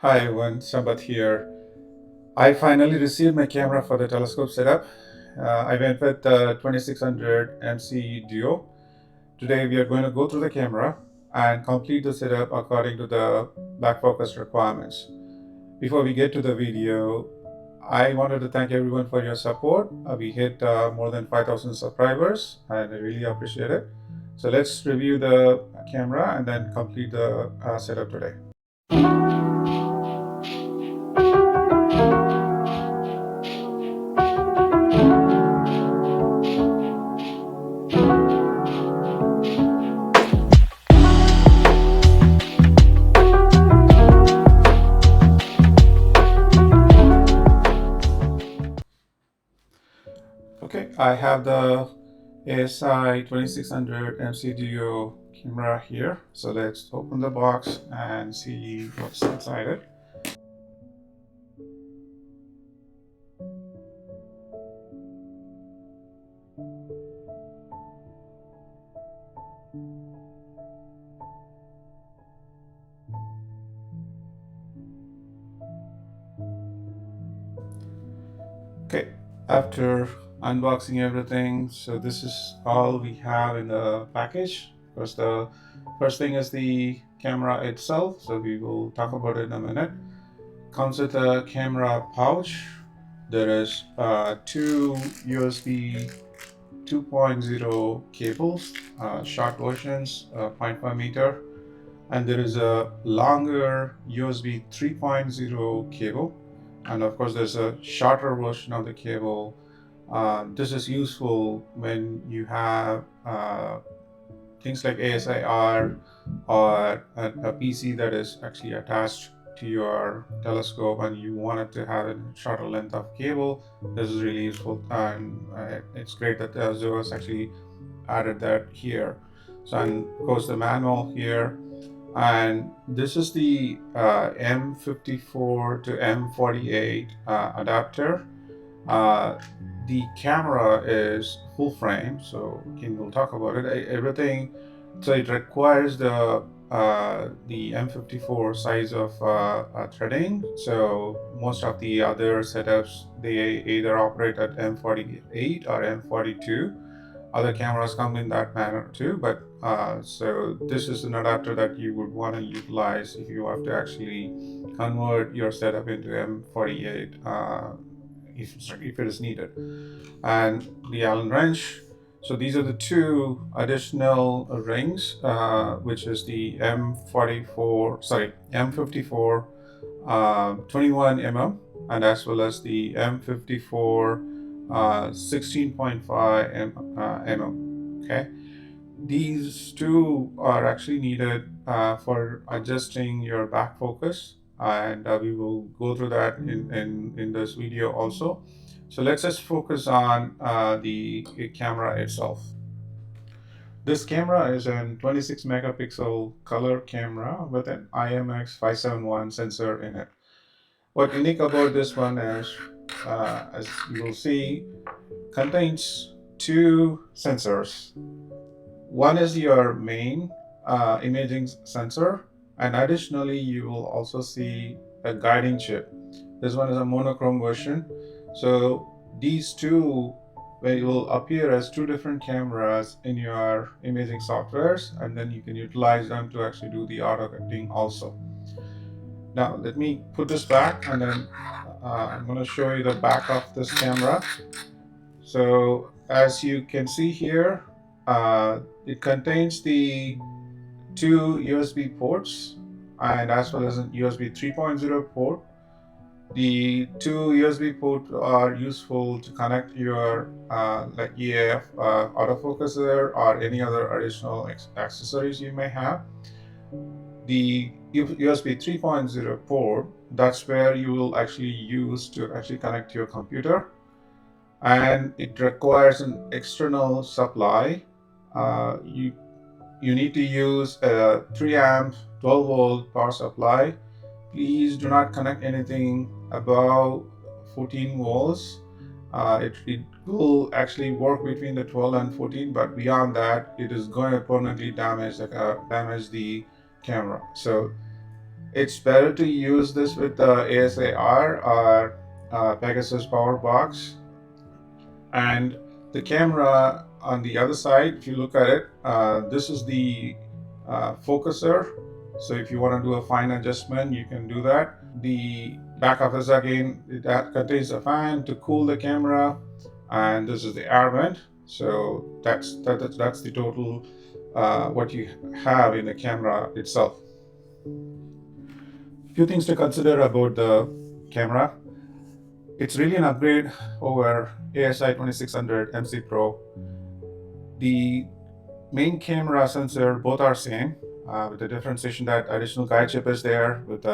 Hi everyone, Sambat here. I finally received my camera for the telescope setup. I went with the 2600 MC Duo. Today we are going to go through the camera and complete the setup according to the Backfocus requirements. Before we get to the video, I wanted to thank everyone for your support. We hit more than 5,000 subscribers and I really appreciate it. So let's review the camera and then complete the setup today. Okay, I have the ASI 2600 MCDO camera here. So let's open the box and see what's inside it. Okay, after unboxing everything, so this is all we have in the package. Because the first thing is the camera itself, so we will talk about it in a minute. Comes with a camera pouch. There is two USB 2.0 cables, short versions, 0.5 meter, and there is a longer USB 3.0 cable, and of course there's a shorter version of the cable. This is useful when you have things like ASIR or a PC that is actually attached to your telescope and you want it to have a shorter length of cable. This is really useful, and it's great that Zoas actually added that here. So, and of course the manual here, and this is the M54 to M48 adapter. uh, the camera is full frame, so Kim will talk about it. Everything, so it requires the M54 size of threading. So most of the other setups they either operate at M48 or M42. Other cameras come in that manner too, but so this is an adapter that you would want to utilize if you have to actually convert your setup into M48. If it is needed, and the Allen wrench. So these are the two additional rings, which is the M54, 21 mm, and as well as the M54 16.5 mm. Okay, these two are actually needed for adjusting your back focus, and we will go through that in this video also. So let's just focus on the camera itself. This camera is a 26 megapixel color camera with an IMX 571 sensor in it. What unique about this one is, as you will see, contains two sensors. One is your main imaging sensor, and additionally, you will also see a guiding chip. This one is a monochrome version. So these two will appear as two different cameras in your imaging softwares, and then you can utilize them to actually do the auto cutting also. Now, let me put this back, and then I'm going to show you the back of this camera. So as you can see here, it contains the two USB ports and as well as a USB 3.0 port. The two USB ports are useful to connect your like EAF autofocuser or any other additional accessories you may have. The USB 3.0 port, that's where you will actually use to actually connect to your computer, and it requires an external supply. You need to use a 3 amp 12 volt power supply. Please do not connect anything above 14 volts. It will actually work between the 12 and 14, but beyond that, it is going to permanently damage the camera. So It's better to use this with the ASIR or Pegasus Power Box. And the camera on the other side, if you look at it, this is the focuser. So if you want to do a fine adjustment, you can do that. The back of this again, it contains a fan to cool the camera, and this is the air vent. So that's the total what you have in the camera itself. Few things to consider about the camera. It's really an upgrade over ASI 2600 MC Pro. The main camera sensor both are same, with the differentiation that additional guide chip is there with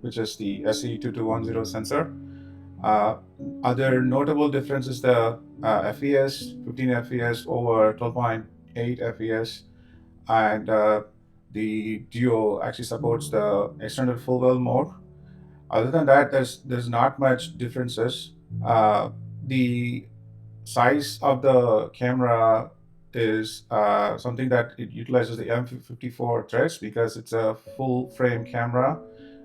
which is the SE2210 sensor. Uh, Other notable difference is the FES, 15 FES over 12.8 FES, and the Duo actually supports the extended full well mode. Other than that, there's not much differences. The size of the camera is something that it utilizes the M54 threads because it's a full frame camera,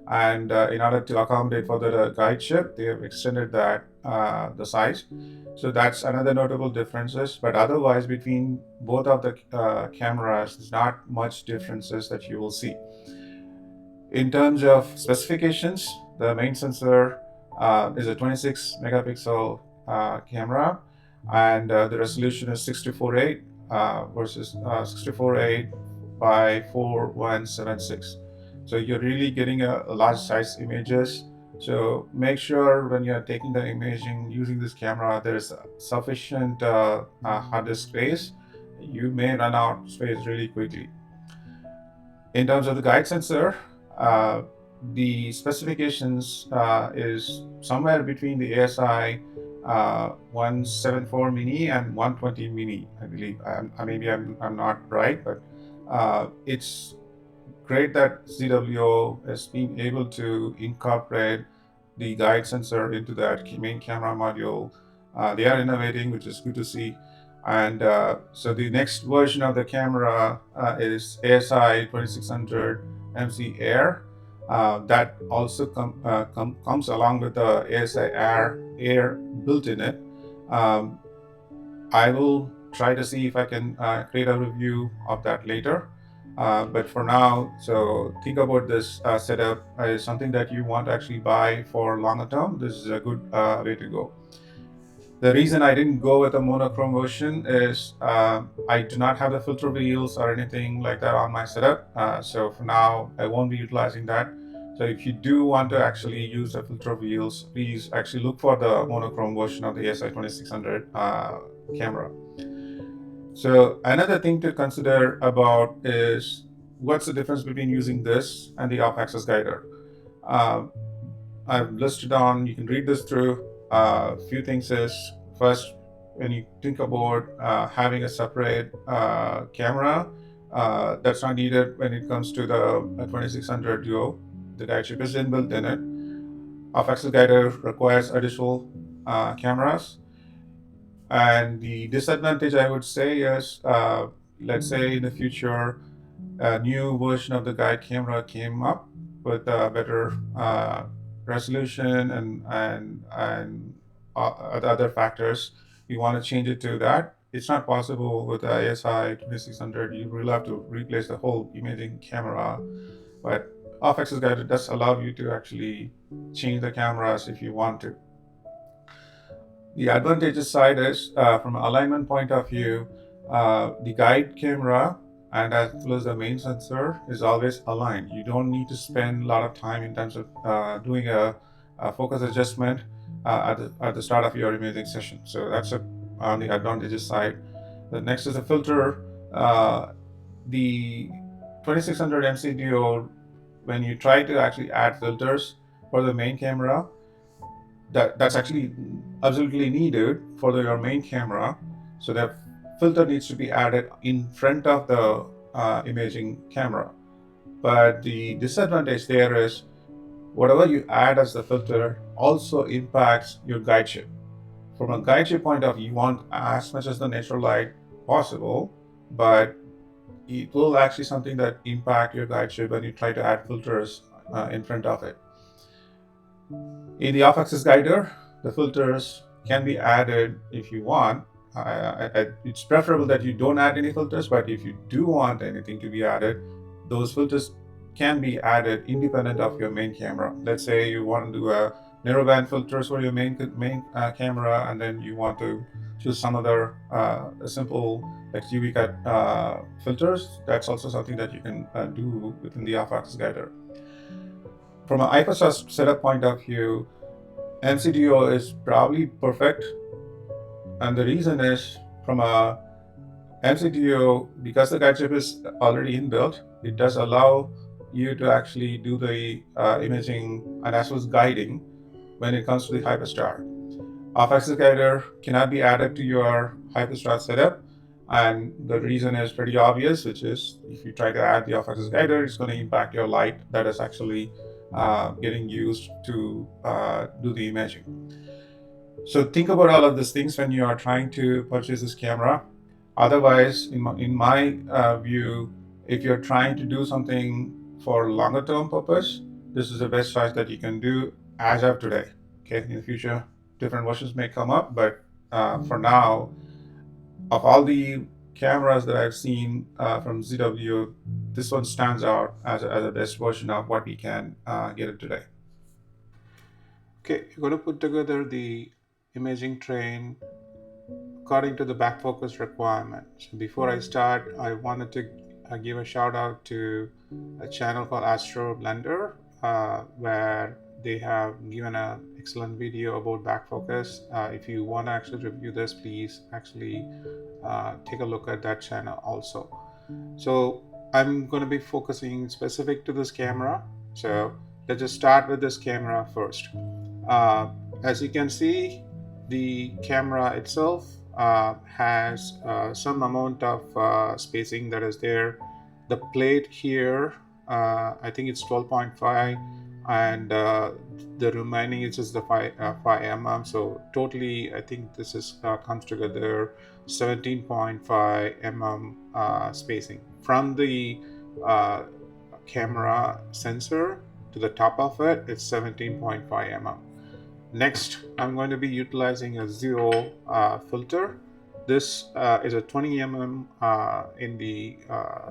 and in order to accommodate for the guide chip, they have extended that the size. So that's another notable differences. But otherwise, between both of the cameras, there's not much differences that you will see. In terms of specifications, the main sensor is a 26 megapixel camera, and the resolution is 648 versus 648 by 4176. So you're really getting a large size images. So make sure when you're taking the imaging using this camera, there is sufficient hard disk space. You may run out of space really quickly. In terms of the guide sensor, uh, the specifications is somewhere between the ASI 174 mini and 120 mini, I believe. Maybe I'm not right, but it's great that ZWO has been able to incorporate the guide sensor into that main camera module. They are innovating, which is good to see. And so the next version of the camera is ASI 2600 MC Air. That also comes along with the ASI Air built in it. Um, I will try to see if I can create a review of that later. But for now, so think about this setup as something that you want to actually buy for longer term. This is a good way to go. The reason I didn't go with a monochrome version is I do not have the filter wheels or anything like that on my setup. So for now, I won't be utilizing that. So if you do want to actually use the filter wheels, please actually look for the monochrome version of the ASI 2600 camera. So another thing to consider about is what's the difference between using this and the off-axis guider. I've listed on, you can read this through. A few things is, first, when you think about having a separate camera, that's not needed when it comes to the 2600 Duo. The guide chip is inbuilt in it. Off-axis guider requires additional cameras. And the disadvantage, I would say, is let's say in the future, a new version of the guide camera came up with a better resolution and other factors. You want to change it to that. It's not possible with the ASI 2600. You will have to replace the whole imaging camera. But off-axis guide does allow you to actually change the cameras if you want to. The advantageous side is from an alignment point of view, the guide camera and as well as the main sensor is always aligned. You don't need to spend a lot of time in terms of doing a focus adjustment at the start of your imaging session. So that's on the advantageous side. The next is the filter. The 2600 MC Duo, when you try to actually add filters for the main camera, that's actually absolutely needed for your main camera. So that filter needs to be added in front of the imaging camera. But the disadvantage there is whatever you add as the filter also impacts your guide chip. From a guide chip point of view, you want as much as the natural light possible, but it will actually something that impact your guide chip when you try to add filters in front of it. In the off-axis guider, the filters can be added if you want. It's preferable that you don't add any filters, but if you do want anything to be added, those filters can be added independent of your main camera. Let's say you want to do a narrowband filters for your main camera, and then you want to choose some other simple like UV cut filters. That's also something that you can do within the off-axis guider. From an IPSS setup point of view, MCDO is probably perfect, and the reason is from a MCDO, because the guide chip is already inbuilt, it does allow you to actually do the imaging and as well as guiding when it comes to the hyperstar. Off-axis guider cannot be added to your hyperstar setup, and the reason is pretty obvious, which is if you try to add the off-axis guider, it's going to impact your light that is actually getting used to do the imaging. So think about all of these things when you are trying to purchase this camera. Otherwise, in my view, if you're trying to do something for longer term purpose, this is the best choice that you can do as of today. Okay, in the future, different versions may come up, but for now, of all the cameras that I've seen from ZW, this one stands out as a best version of what we can get it today. Okay, you're going to put together the imaging train according to the Backfocus requirement. So before I start, I wanted to give a shout out to a channel called Astro Blender, where they have given an excellent video about Backfocus. If you want to actually review this, please actually take a look at that channel also. So I'm going to be focusing specific to this camera. So let's just start with this camera first. As you can see, the camera itself has some amount of spacing that is there. The plate here, I think it's 12.5, and the remaining is just the 5 mm. So totally, I think this is comes together 17.5 mm spacing from the camera sensor to the top of it. It's 17.5 mm. Next, I'm going to be utilizing a zero filter. This is a 20 mm in the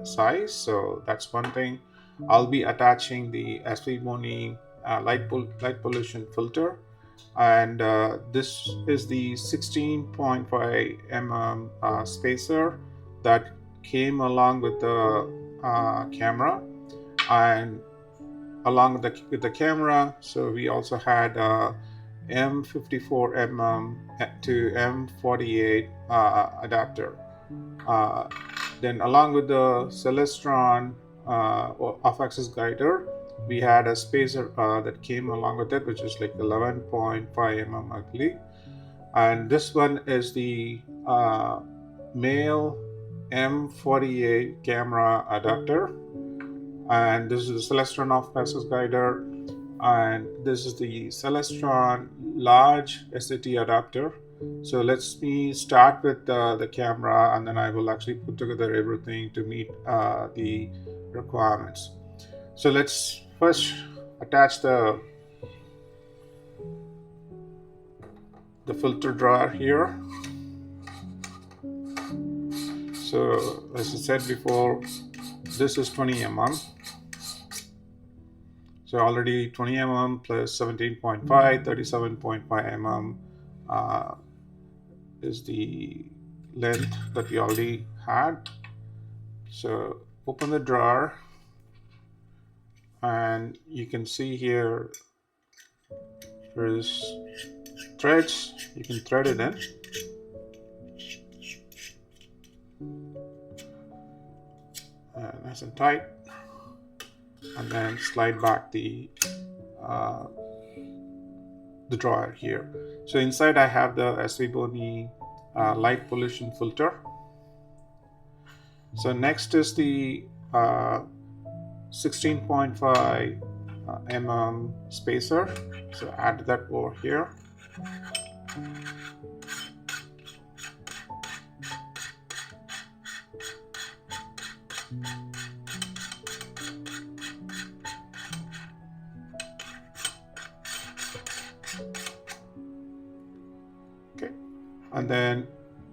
size, so that's one thing. I'll be attaching the Astrophotography light pollution filter, and this is the 16.5 mm spacer that came along with the camera, and along with the camera, so we also had M54 mm to M48 adapter. Then along with the Celestron off-axis guider, we had a spacer that came along with it, which is like 11.5 mm, I believe. And this one is the male M48 camera adapter. And this is the Celestron off-axis guider. And this is the Celestron large SAT adapter. So let's me start with the camera, and then I will actually put together everything to meet the requirements. So let's first attach the filter drawer here. So as I said before, this is 20 mm. So already 20 mm plus 17.5, 37.5 mm is the length that we already had. So open the drawer, and you can see here there is threads. You can thread it in. Nice and tight, and then slide back the drawer here. So inside I have the Astrophotography light pollution filter. So next is the 16.5 mm spacer. So add that over here. and then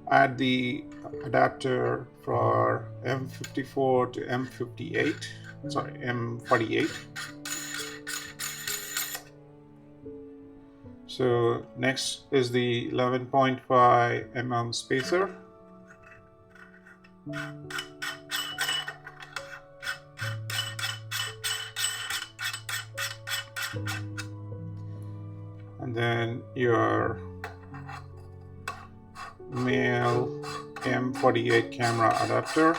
add the adapter for M54 to M58, sorry, M48. So next is the 11.5 mm spacer. And then your male M48 camera adapter.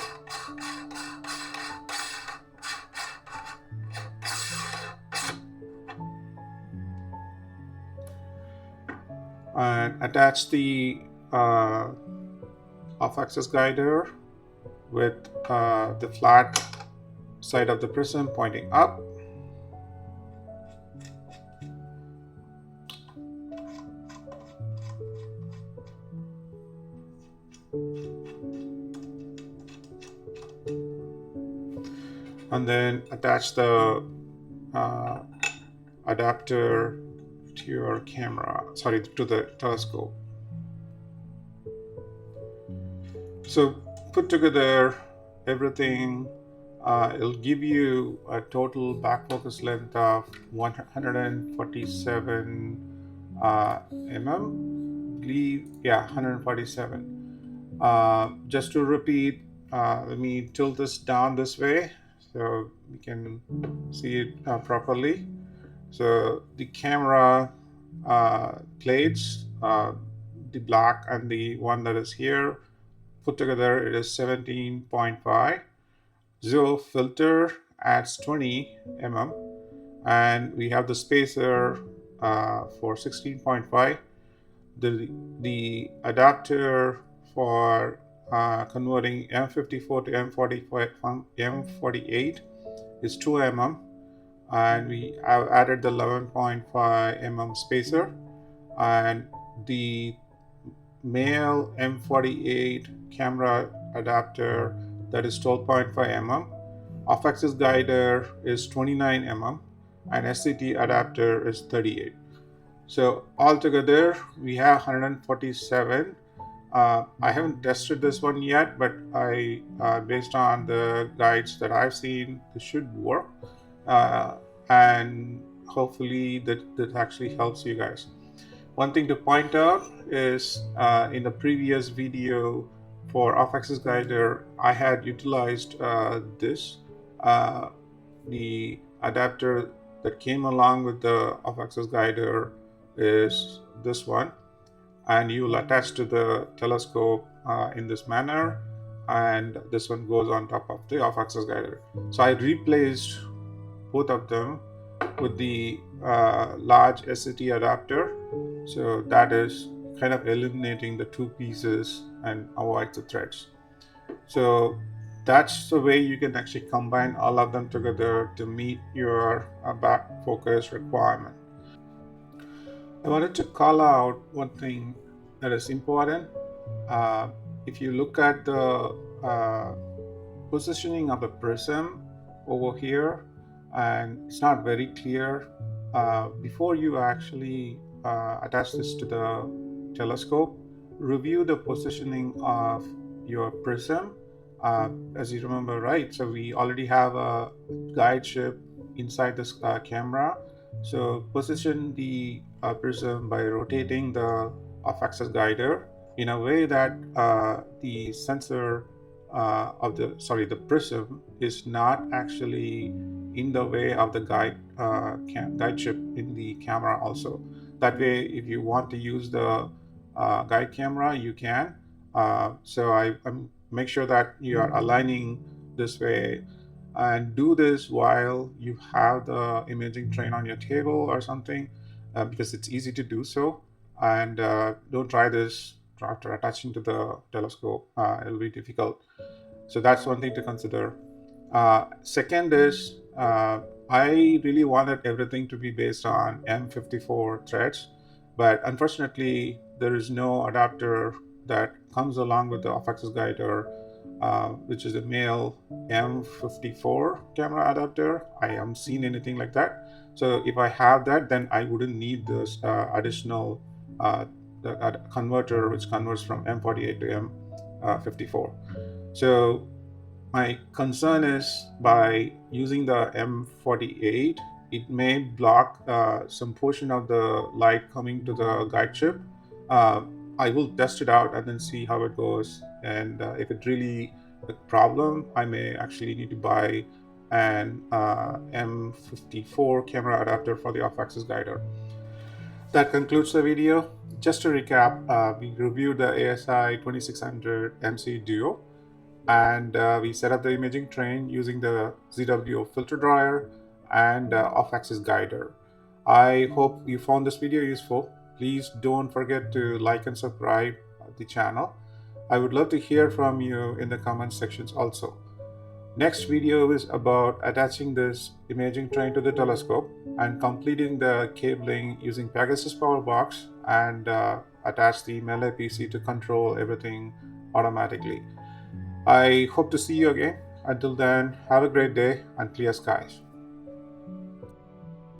And attach the off-axis guider with the flat side of the prism pointing up. And then attach the adapter to your camera, sorry, to the telescope. So put together everything, it'll give you a total back focus length of 147 mm. Believe, yeah, 147. Just to repeat, let me tilt this down this way so we can see it properly. So the camera plates, the black and the one that is here, put together it is 17.5. Zero filter adds 20 mm, and we have the spacer for 16.5. The adapter for converting M54 to M48 is 2 mm, and we have added the 11.5 mm spacer, and the male M48 camera adapter, that is 12.5 mm. Off-axis guider is 29 mm, and SCT adapter is 38. So altogether we have 147. I haven't tested this one yet, but based on the guides that I've seen, this should work, and hopefully that actually helps you guys. One thing to point out is in the previous video for off-axis guider, I had utilized this. The adapter that came along with the off-axis guider is this one, and you will attach to the telescope in this manner, and this one goes on top of the off-axis guider. So I replaced both of them with the large SCT adapter, so that is kind of eliminating the two pieces and avoid the threads. So that's the way you can actually combine all of them together to meet your back focus requirement. I wanted to call out one thing that is important. Uh, if you look at the positioning of the prism over here, and it's not very clear, before you actually attach this to the telescope, review the positioning of your prism. As you remember, right, so we already have a guide ship inside this camera. So position the prism by rotating the off-axis guider in a way that the sensor the prism is not actually in the way of the guide chip in the camera also. That way, if you want to use the guide camera, you can. So I make sure that you are aligning this way, and do this while you have the imaging train on your table or something, because it's easy to do so. And don't try this after attaching to the telescope. It'll be difficult. So that's one thing to consider. Second is, I really wanted everything to be based on M54 threads, but unfortunately, there is no adapter that comes along with the off-axis guider, which is a male M54 camera adapter. I haven't seen anything like that. So if I have that, then I wouldn't need this additional the converter which converts from M48 to M54. So my concern is by using the M48, it may block some portion of the light coming to the guide chip. Uh, I will test it out and then see how it goes. And if it really a problem, I may actually need to buy an M54 camera adapter for the off-axis guider. That concludes the video. Just to recap, we reviewed the ASI 2600 MC Duo, and we set up the imaging train using the ZWO filter dryer and off-axis guider. I hope you found this video useful. Please don't forget to like and subscribe the channel. I would love to hear from you in the comment sections also. Next video is about attaching this imaging train to the telescope and completing the cabling using Pegasus Power Box and attach the Melee PC to control everything automatically. I hope to see you again. Until then, have a great day and clear skies.